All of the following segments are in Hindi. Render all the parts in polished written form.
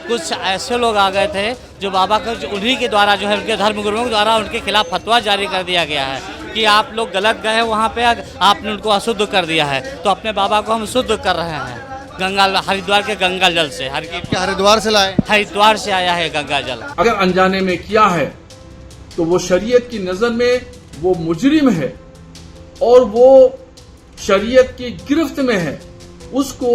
कुछ ऐसे लोग आ गए थे जो बाबा को उन्हीं के द्वारा जो है उनके धर्मगुरुओं के द्वारा उनके खिलाफ फतवा जारी कर दिया गया है कि आप लोग गलत गए वहाँ पे, आपने उनको अशुद्ध कर दिया है। तो अपने बाबा को हम शुद्ध कर रहे हैं गंगा हरिद्वार के गंगा जल से। क्या हरिद्वार से लाए? हरिद्वार से आया है गंगा जल। अगर अनजाने में किया है तो वो शरीयत की नजर में वो मुजरिम है और वो शरीयत की गिरफ्त में है, उसको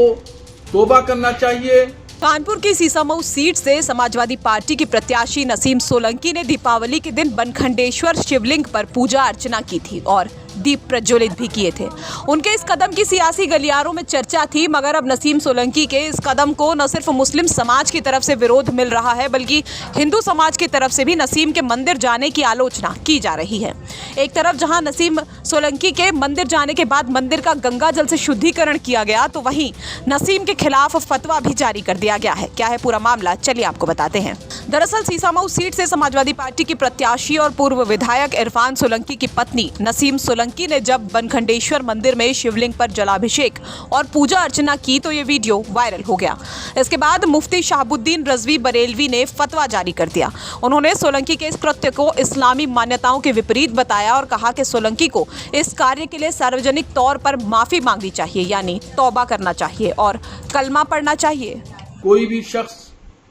तौबा करना चाहिए। कानपुर की सीसामऊ सीट से समाजवादी पार्टी की प्रत्याशी नसीम सोलंकी ने दीपावली के दिन बनखंडेश्वर शिवलिंग पर पूजा अर्चना की थी और दीप प्रज्वलित भी किए थे। उनके इस कदम की सियासी गलियारों में चर्चा थी, मगर अब नसीम सोलंकी के इस कदम को न सिर्फ मुस्लिम समाज की तरफ से विरोध मिल रहा है, बल्कि हिंदू समाज की तरफ से भी नसीम के मंदिर जाने की आलोचना की जा रही है। एक तरफ जहां नसीम सोलंकी के मंदिर जाने के बाद मंदिर का गंगा जल से शुद्धिकरण किया गया, तो वहीं नसीम के खिलाफ फतवा भी जारी कर दिया गया है। क्या है पूरा मामला, चलिए आपको बताते हैं। दरअसल सीसामऊ सीट से समाजवादी पार्टी की प्रत्याशी और पूर्व विधायक इरफान सोलंकी की पत्नी नसीम सोलंकी ने जब बनखंडेश्वर मंदिर में शिवलिंग पर जलाभिषेक और पूजा अर्चना की तो ये वीडियो वायरल हो गया। इसके बाद मुफ्ती शहाबुद्दीन रजवी बरेलवी ने फतवा जारी कर दिया। उन्होंने सोलंकी के इस कृत्य को इस्लामी मान्यताओं के विपरीत बताया और कहा कि सोलंकी को इस कार्य के लिए सार्वजनिक तौर पर माफी मांगनी चाहिए, यानी तौबा करना चाहिए और कलमा पढ़ना चाहिए। कोई भी शख्स,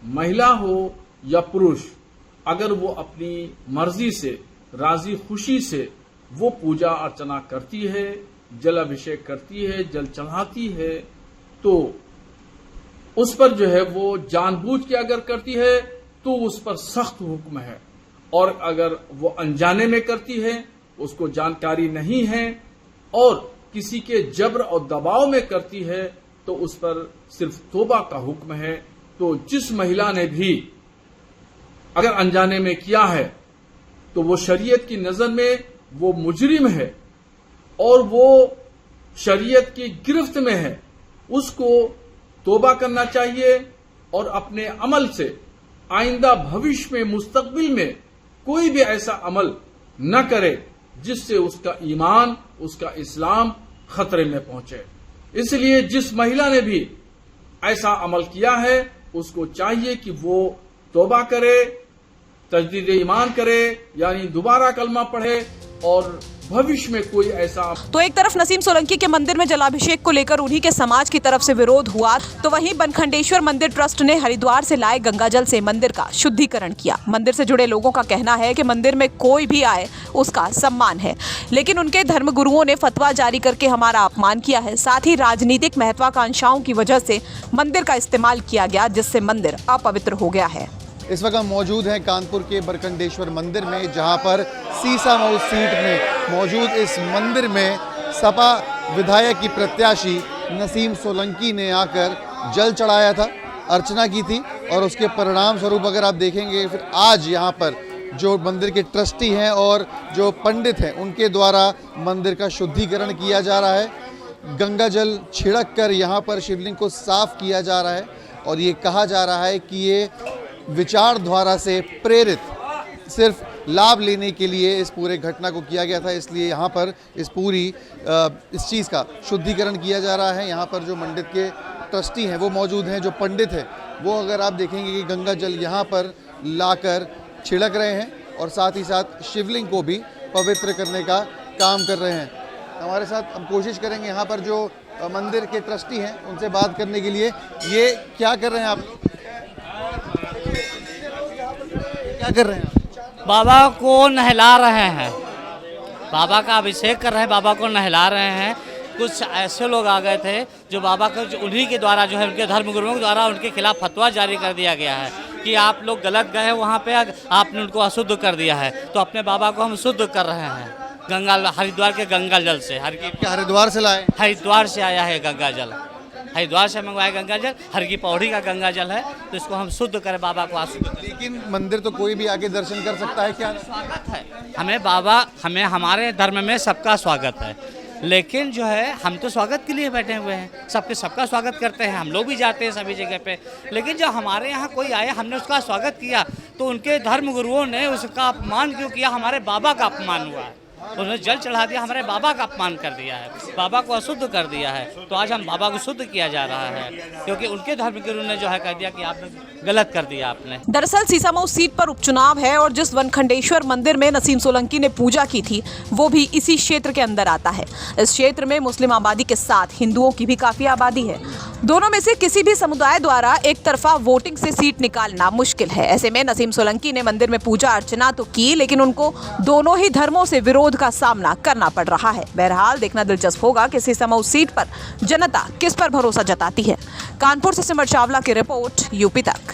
महिला हो या पुरुष, अगर वो अपनी मर्जी से, राजी खुशी से वो पूजा अर्चना करती है, जल अभिषेक करती है, जल चढ़ाती है, तो उस पर जो है वो जानबूझ के अगर करती है तो उस पर सख्त हुक्म है, और अगर वो अनजाने में करती है, उसको जानकारी नहीं है और किसी के जबर और दबाव में करती है, तो उस पर सिर्फ तौबा का हुक्म है। तो जिस महिला ने भी अगर अनजाने में किया है तो वो शरीयत की नजर में वो मुजरिम है और वो शरीयत की गिरफ्त में है, उसको तौबा करना चाहिए और अपने अमल से आइंदा भविष्य में, मुस्तकबिल में कोई भी ऐसा अमल न करे जिससे उसका ईमान, उसका इस्लाम खतरे में पहुंचे। इसलिए जिस महिला ने भी ऐसा अमल किया है उसको चाहिए कि वो तौबा करे, तजदीद ईमान करे, यानी दोबारा कलमा पढ़े और भविष्य में कोई ऐसा। तो एक तरफ नसीम सोलंकी के मंदिर में जलाभिषेक को लेकर उन्हीं के समाज की तरफ से विरोध हुआ, तो वहीं बनखंडेश्वर मंदिर ट्रस्ट ने हरिद्वार से लाए गंगाजल से मंदिर का शुद्धिकरण किया। मंदिर से जुड़े लोगों का कहना है कि मंदिर में कोई भी आए उसका सम्मान है, लेकिन उनके धर्मगुरुओं ने फतवा जारी करके हमारा अपमान किया है। साथ ही राजनीतिक महत्वाकांक्षाओं की वजह से मंदिर का इस्तेमाल किया गया, जिससे मंदिर अपवित्र हो गया है। इस वक्त हम मौजूद हैं कानपुर के बनखंडेश्वर मंदिर में, जहां पर सीसामऊ सीट में मौजूद इस मंदिर में सपा विधायक की प्रत्याशी नसीम सोलंकी ने आकर जल चढ़ाया था, अर्चना की थी, और उसके परिणाम स्वरूप अगर आप देखेंगे फिर आज यहां पर जो मंदिर के ट्रस्टी हैं और जो पंडित हैं उनके द्वारा मंदिर का शुद्धिकरण किया जा रहा है। गंगा जल छिड़क कर यहाँ पर शिवलिंग को साफ किया जा रहा है और ये कहा जा रहा है कि ये विचारधारा से प्रेरित सिर्फ लाभ लेने के लिए इस पूरे घटना को किया गया था, इसलिए यहाँ पर इस चीज़ का शुद्धिकरण किया जा रहा है। यहाँ पर जो मंदिर के ट्रस्टी हैं वो मौजूद हैं, जो पंडित हैं वो अगर आप देखेंगे कि गंगा जल यहाँ पर लाकर छिड़क रहे हैं और साथ ही साथ शिवलिंग को भी पवित्र करने का काम कर रहे हैं। हमारे साथ हम कोशिश करेंगे यहाँ पर जो मंदिर के ट्रस्टी हैं उनसे बात करने के लिए। ये क्या कर रहे हैं आप लोग? क्या कर रहे हैं? बाबा को नहला रहे हैं, बाबा का अभिषेक कर रहे हैं, बाबा को नहला रहे हैं। कुछ ऐसे लोग आ गए थे जो बाबा को उन्हीं के द्वारा जो है उनके धर्मगुरुओं के द्वारा उनके खिलाफ फतवा जारी कर दिया गया है कि आप लोग गलत गए वहाँ पे, आपने उनको अशुद्ध कर दिया है। तो अपने बाबा को हम शुद्ध कर रहे हैं गंगा हरिद्वार के गंगा जल से। क्या हरिद्वार से लाए? हरिद्वार से आया है गंगा जल, हरिद्वार से मंगवाया गंगा जल, हर की पौड़ी का गंगा जल है, तो इसको हम शुद्ध करें, बाबा को अशुद्ध करें। लेकिन मंदिर तो कोई भी आके दर्शन कर सकता है, क्या स्वागत है हमें बाबा, हमारे धर्म में सबका स्वागत है, लेकिन जो है हम तो स्वागत के लिए बैठे हुए हैं, सबका स्वागत करते हैं, हम लोग भी जाते हैं सभी जगह पे। लेकिन जब हमारे यहाँ कोई आया, हमने उसका स्वागत किया, तो उनके धर्म गुरुओं ने उसका अपमान क्यों किया? हमारे बाबा का अपमान हुआ है। उन्होंने जल चढ़ा दिया, हमारे बाबा का अपमान कर दिया है, बाबा को अशुद्ध कर दिया है। तो आज हम बाबा को शुद्ध किया जा रहा है, क्योंकि उनके धर्मगुरु ने जो है कह दिया कि आपने गलत कर दिया आपने। दरअसल सीसामऊ सीट पर उपचुनाव है और जिस वनखंडेश्वर मंदिर में नसीम सोलंकी ने पूजा की थी वो भी इसी क्षेत्र के अंदर आता है। इस क्षेत्र में मुस्लिम आबादी के साथ हिंदुओं की भी काफी आबादी है। दोनों में से किसी भी समुदाय द्वारा एक तरफा वोटिंग से सीट निकालना मुश्किल है। ऐसे में नसीम सोलंकी ने मंदिर में पूजा अर्चना तो की, लेकिन उनको दोनों ही धर्मों से विरोध का सामना करना पड़ रहा है। बहरहाल देखना दिलचस्प होगा कि सीसामऊ सीट पर जनता किस पर भरोसा जताती है। कानपुर से सिमर चावला की रिपोर्ट, यूपी तक।